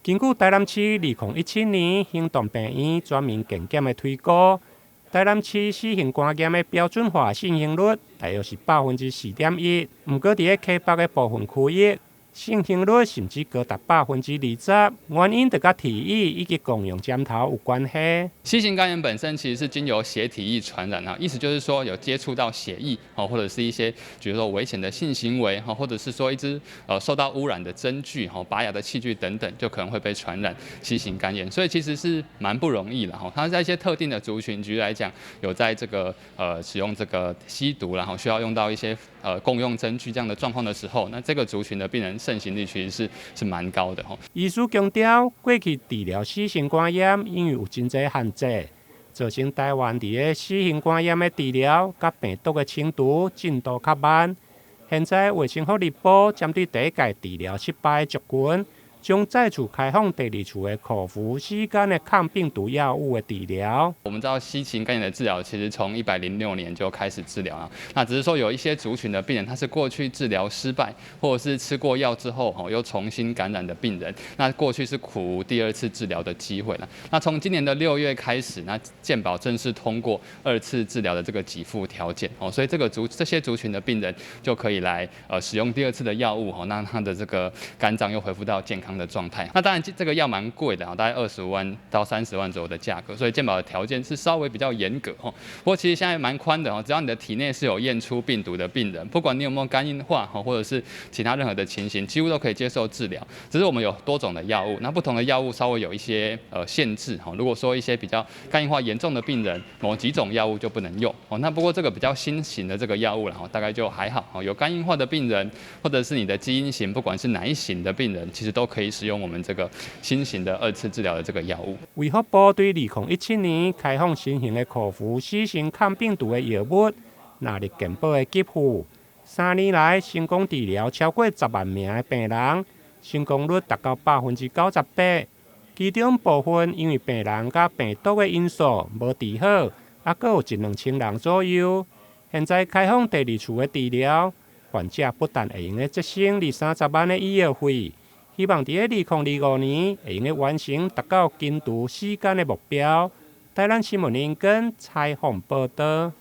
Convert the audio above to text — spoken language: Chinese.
根据台南市2017年行动病院全面健检的推估，台南市死刑官检的标准化盛行率大约是4.1%，不过伫个溪北的部分区域，盛行率甚至高达20%，原因就甲体液以及共用针头有关系。C 型肝炎本身其实是经由血体液传染啊，意思就是说有接触到血液或者是一些比如说危险的性行为或者是说一只受到污染的针具拔牙的器具等等，就可能会被传染 C 型肝炎，所以其实是蛮不容易的哈。它在一些特定的族群，举例来讲，有在这个使用这个吸毒，然后需要用到一些共用针具这样的状况的时候，那这个族群的病人盛行率其实是蛮高的哈。医师强调，过去治疗C型肝炎因为有真侪限制，造成台湾伫个C型肝炎的治疗甲病毒的清除进度较慢。现在卫生福利部针对第一届治疗失败的族群，将再次开放第二次的口服C肝的抗病毒药物的治疗。我们知道 C 型肝炎的治疗其实从106年就开始治疗啊，那只是说有一些族群的病人，他是过去治疗失败，或者是吃过药之后又重新感染的病人，那过去是苦无第二次治疗的机会了。那从今年的6月开始，那健保正式通过2次治疗的这个给付条件所以这些族群的病人就可以来使用第2次的药物让他的这个肝脏又恢复到健康的状态。那当然这个药蛮贵的大概25万到30万左右的价格，所以健保的条件是稍微比较严格不过其实现在蛮宽的只要你的体内是有验出病毒的病人，不管你有没有肝硬化或者是其他任何的情形，几乎都可以接受治疗。只是我们有多种的药物，那不同的药物稍微有一些限制如果说一些比较肝硬化严重的病人，某几种药物就不能用那不过这个比较新型的这个药物大概就还好有肝硬化的病人，或者是你的基因型，不管是哪一型的病人，其实都可以使用我们这个新型的2次治疗的这个药物。卫福部对2017年开放新型的口服4型抗病毒的药物纳入健保的给付，3年来成功治疗超过10万名的病人，成功率达到98%。其中部分因为病人甲病毒的因素无治好，还有1-2千人左右。现在开放第2次的治疗，患者不但会用节省20-30万的医药费，希望在2025年会用完成达到根除C肝的目标。台南新闻联播采访报道。